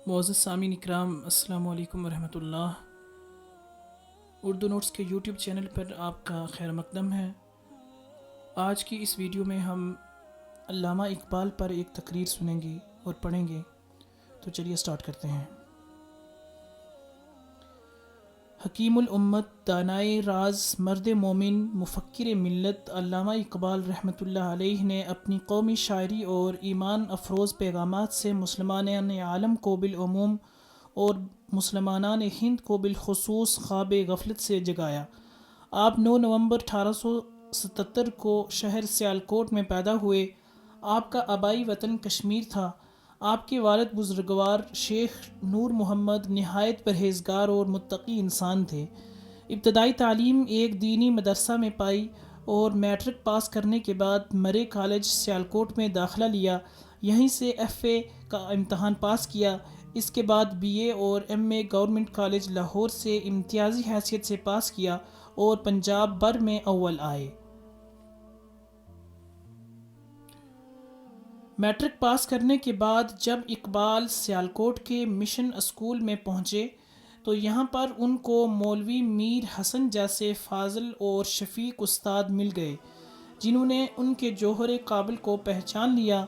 معزز سامعین اکرام، السلام علیکم ورحمۃ اللہ۔ اردو نوٹس کے یوٹیوب چینل پر آپ کا خیر مقدم ہے۔ آج کی اس ویڈیو میں ہم علامہ اقبال پر ایک تقریر سنیں گے اور پڑھیں گے، تو چلیے سٹارٹ کرتے ہیں۔ حکیم الامت، دانائے راز، مرد مومن، مفکر ملت علامہ اقبال رحمۃ اللہ علیہ نے اپنی قومی شاعری اور ایمان افروز پیغامات سے مسلمان عالم کو بالعموم اور مسلمانان ہند کو بالخصوص خواب غفلت سے جگایا۔ آپ 9 نومبر 1877 کو شہر سیالکوٹ میں پیدا ہوئے۔ آپ کا آبائی وطن کشمیر تھا۔ آپ کے والد بزرگوار شیخ نور محمد نہایت پرہیزگار اور متقی انسان تھے۔ ابتدائی تعلیم ایک دینی مدرسہ میں پائی اور میٹرک پاس کرنے کے بعد مرے کالج سیالکوٹ میں داخلہ لیا۔ یہیں سے ایف اے کا امتحان پاس کیا۔ اس کے بعد بی اے اور M A government college Lahore سے امتیازی حیثیت سے پاس کیا اور پنجاب بھر میں اول آئے۔ میٹرک پاس کرنے کے بعد جب اقبال سیالکوٹ کے مشن اسکول میں پہنچے تو یہاں پر ان کو مولوی میر حسن جیسے فاضل اور شفیق استاد مل گئے، جنہوں نے ان کے جوہر قابل کو پہچان لیا۔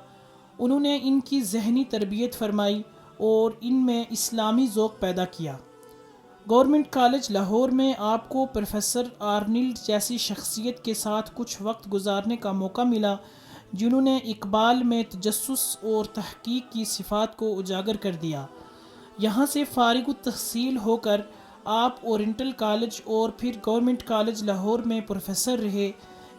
انہوں نے ان کی ذہنی تربیت فرمائی اور ان میں اسلامی ذوق پیدا کیا۔ گورنمنٹ کالج لاہور میں آپ کو پروفیسر آرنلڈ جیسی شخصیت کے ساتھ کچھ وقت گزارنے کا موقع ملا، جنہوں نے اقبال میں تجسس اور تحقیق کی صفات کو اجاگر کر دیا۔ یہاں سے فارغ التحصیل ہو کر آپ اورینٹل کالج اور پھر گورنمنٹ کالج لاہور میں پروفیسر رہے۔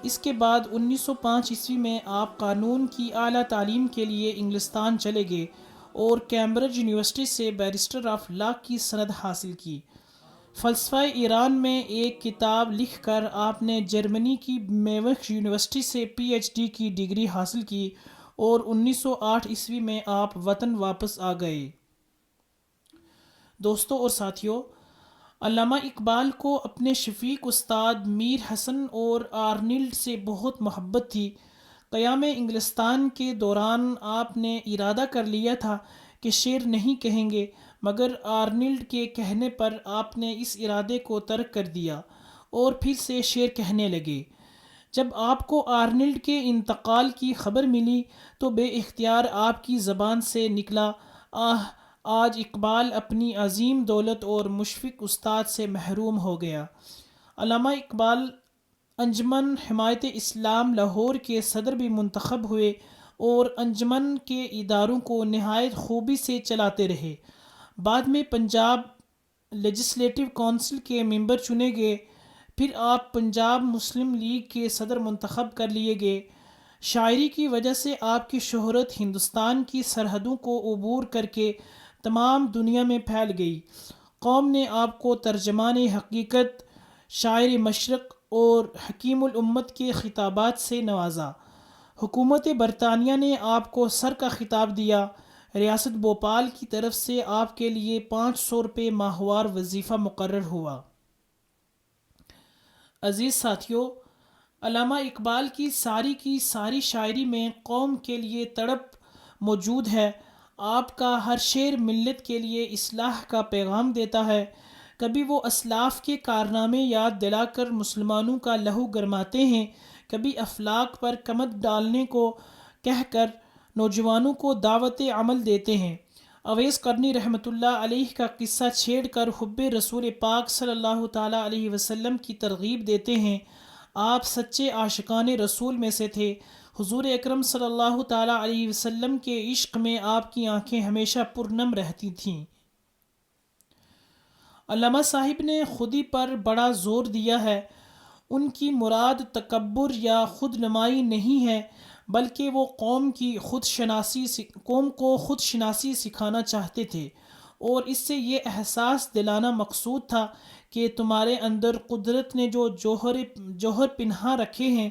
اس کے بعد 1905 میں آپ قانون کی اعلیٰ تعلیم کے لیے انگلستان چلے گئے اور کیمبرج یونیورسٹی سے بیرسٹر آف لا کی سند حاصل کی۔ فلسفہ ایران میں ایک کتاب لکھ کر آپ نے جرمنی کی میونخ یونیورسٹی سے پی ایچ ڈی کی ڈگری حاصل کی اور 1908 میں آپ وطن واپس آ گئے۔ دوستوں اور ساتھیوں، علامہ اقبال کو اپنے شفیق استاد میر حسن اور آرنلڈ سے بہت محبت تھی۔ قیام انگلستان کے دوران آپ نے ارادہ کر لیا تھا کہ شعر نہیں کہیں گے، مگر آرنلڈ کے کہنے پر آپ نے اس ارادے کو ترک کر دیا اور پھر سے شعر کہنے لگے۔ جب آپ کو آرنلڈ کے انتقال کی خبر ملی تو بے اختیار آپ کی زبان سے نکلا، آج اقبال اپنی عظیم دولت اور مشفق استاد سے محروم ہو گیا۔ علامہ اقبال انجمن حمایت اسلام لاہور کے صدر بھی منتخب ہوئے اور انجمن کے اداروں کو نہایت خوبی سے چلاتے رہے۔ بعد میں پنجاب لیجسلیٹو کونسل کے ممبر چنے گئے، پھر آپ پنجاب مسلم لیگ کے صدر منتخب کر لیے گئے۔ شاعری کی وجہ سے آپ کی شہرت ہندوستان کی سرحدوں کو عبور کر کے تمام دنیا میں پھیل گئی۔ قوم نے آپ کو ترجمان حقیقت، شاعر مشرق اور حکیم الامت کے خطابات سے نوازا۔ حکومت برطانیہ نے آپ کو سر کا خطاب دیا۔ ریاست بھوپال کی طرف سے آپ کے لیے 500 روپے ماہوار وظیفہ مقرر ہوا۔ عزیز ساتھیوں، علامہ اقبال کی ساری شاعری میں قوم کے لیے تڑپ موجود ہے۔ آپ کا ہر شعر ملت کے لیے اصلاح کا پیغام دیتا ہے۔ کبھی وہ اسلاف کے کارنامے یاد دلا کر مسلمانوں کا لہو گرماتے ہیں، کبھی افلاک پر کمند ڈالنے کو کہہ کر نوجوانوں کو دعوت عمل دیتے ہیں۔ اویس قرنی رحمۃ اللہ علیہ کا قصہ چھیڑ کر حب رسول پاک صلی اللہ تعالیٰ علیہ وسلم کی ترغیب دیتے ہیں۔ آپ سچے عاشقان رسول میں سے تھے۔ حضور اکرم صلی اللہ تعالیٰ علیہ وسلم کے عشق میں آپ کی آنکھیں ہمیشہ پرنم رہتی تھیں۔ علامہ صاحب نے خودی پر بڑا زور دیا ہے۔ ان کی مراد تکبر یا خود نمائی نہیں ہے، بلکہ وہ قوم کو خود شناسی سکھانا چاہتے تھے اور اس سے یہ احساس دلانا مقصود تھا کہ تمہارے اندر قدرت نے جو جوہر پنہاں رکھے ہیں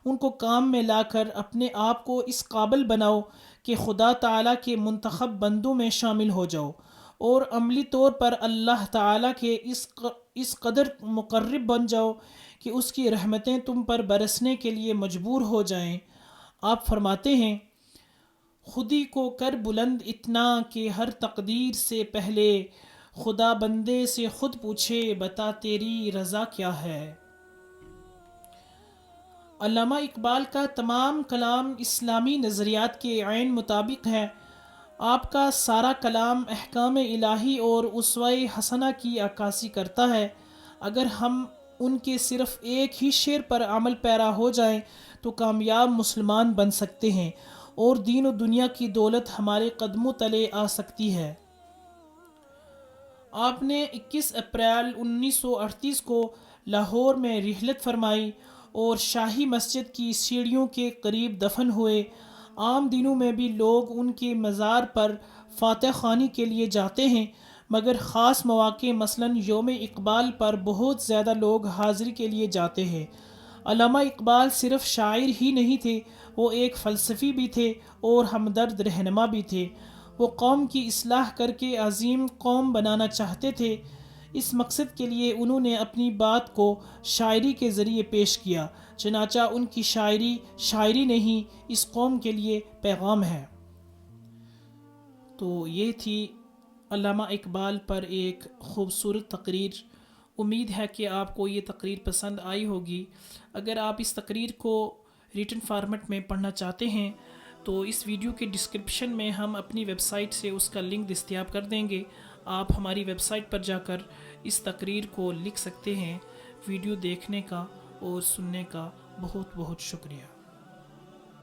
ان کو کام میں لا کر اپنے آپ کو اس قابل بناؤ کہ خدا تعالیٰ کے منتخب بندوں میں شامل ہو جاؤ اور عملی طور پر اللہ تعالیٰ کے اس قدر مقرب بن جاؤ کہ اس کی رحمتیں تم پر برسنے کے لیے مجبور ہو جائیں۔ آپ فرماتے ہیں، خودی کو کر بلند اتنا کہ ہر تقدیر سے پہلے خدا بندے سے خود پوچھے بتا تیری رضا کیا ہے۔ علامہ اقبال کا تمام کلام اسلامی نظریات کے عین مطابق ہے۔ آپ کا سارا کلام احکام الہی اور اسوہ حسنہ کی عکاسی کرتا ہے۔ اگر ہم ان کے صرف ایک ہی شعر پر عمل پیرا ہو جائیں تو کامیاب مسلمان بن سکتے ہیں اور دین و دنیا کی دولت ہمارے قدموں تلے آ سکتی ہے۔ آپ نے 21 اپریل 1938 کو لاہور میں رحلت فرمائی اور شاہی مسجد کی سیڑھیوں کے قریب دفن ہوئے۔ عام دنوں میں بھی لوگ ان کے مزار پر فاتح خوانی کے لیے جاتے ہیں، مگر خاص مواقع مثلاً یوم اقبال پر بہت زیادہ لوگ حاضری کے لیے جاتے ہیں۔ علامہ اقبال صرف شاعر ہی نہیں تھے، وہ ایک فلسفی بھی تھے اور ہمدرد رہنما بھی تھے۔ وہ قوم کی اصلاح کر کے عظیم قوم بنانا چاہتے تھے۔ اس مقصد کے لیے انہوں نے اپنی بات کو شاعری کے ذریعے پیش کیا، چنانچہ ان کی شاعری نہیں، اس قوم کے لیے پیغام ہے۔ تو یہ تھی علامہ اقبال پر ایک خوبصورت تقریر۔ امید ہے کہ آپ کو یہ تقریر پسند آئی ہوگی۔ اگر آپ اس تقریر کو ریٹن فارمیٹ میں پڑھنا چاہتے ہیں تو اس ویڈیو کے ڈسکرپشن میں ہم اپنی ویب سائٹ سے اس کا لنک دستیاب کر دیں گے۔ آپ ہماری ویب سائٹ پر جا کر اس تقریر کو لکھ سکتے ہیں۔ ویڈیو دیکھنے کا اور سننے کا بہت بہت شکریہ۔